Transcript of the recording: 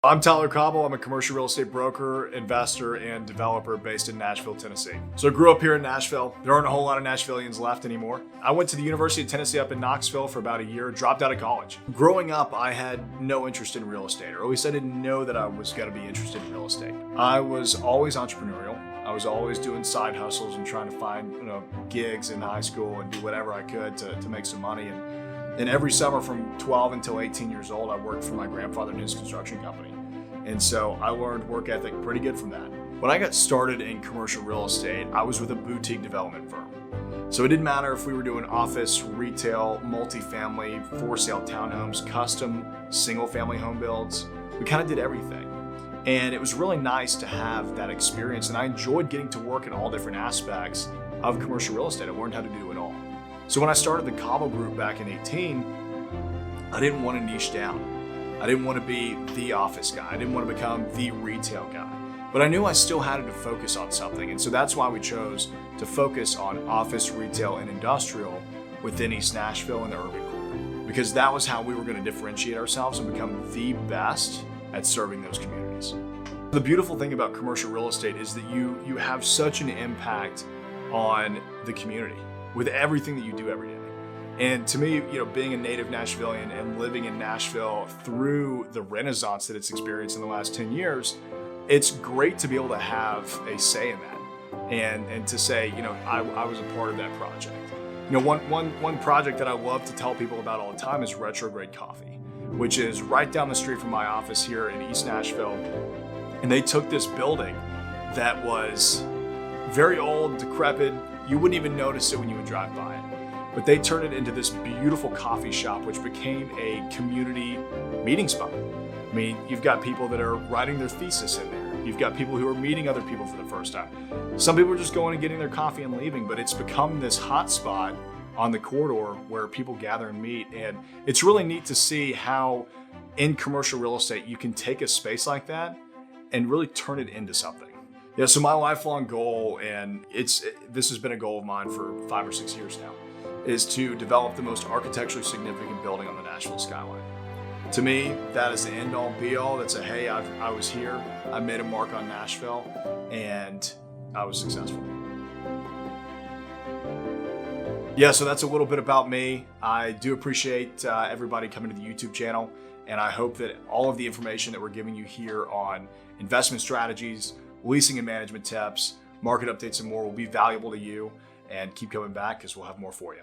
I'm Tyler Cauble. I'm a commercial real estate broker, investor, and developer based in Nashville, Tennessee. So I grew up here in Nashville. There aren't a whole lot of Nashvillians left anymore. I went to the University of Tennessee up in Knoxville for about a year, dropped out of college. Growing up, I had no interest in real estate, or at least I didn't know that I was going to be interested in real estate. I was always entrepreneurial. I was always doing side hustles and trying to find gigs in high school and do whatever I could to make some money. And every summer from 12 until 18 years old, I worked for my grandfather in his construction company. And so I learned work ethic pretty good from that. When I got started in commercial real estate, I was with a boutique development firm. So it didn't matter if we were doing office, retail, multifamily, for sale townhomes, custom single family home builds. We kind of did everything. And it was really nice to have that experience. And I enjoyed getting to work in all different aspects of commercial real estate. I learned how to do it all. So when I started the Cauble group back in 18, I didn't want to niche down. I didn't want to be the office guy. I didn't want to become the retail guy. But I knew I still had to focus on something. And so that's why we chose to focus on office, retail, and industrial within East Nashville and the urban core. Because that was how we were going to differentiate ourselves and become the best at serving those communities. The beautiful thing about commercial real estate is that you have such an impact on the community with everything that you do every day. And to me, being a native Nashvillian and living in Nashville through the renaissance that it's experienced in the last 10 years, it's great to be able to have a say in that and to say, I was a part of that project. One project that I love to tell people about all the time is Retrograde Coffee, which is right down the street from my office here in East Nashville. And they took this building that was very old, decrepit. You wouldn't even notice it when you would drive by it. But they turned it into this beautiful coffee shop, which became a community meeting spot. I mean, you've got people that are writing their thesis in there. You've got people who are meeting other people for the first time. Some people are just going and getting their coffee and leaving, but it's become this hot spot on the corridor where people gather and meet. And it's really neat to see how in commercial real estate, you can take a space like that and really turn it into something. Yeah, so my lifelong goal, and this has been a goal of mine for 5 or 6 years now, is to develop the most architecturally significant building on the Nashville skyline. To me, that is the end all be all. That's a, hey, I was here, I made a mark on Nashville, and I was successful. Yeah, so that's a little bit about me. I do appreciate everybody coming to the YouTube channel, and I hope that all of the information that we're giving you here on investment strategies, leasing and management tips, market updates, and more will be valuable to you. And keep coming back because we'll have more for you.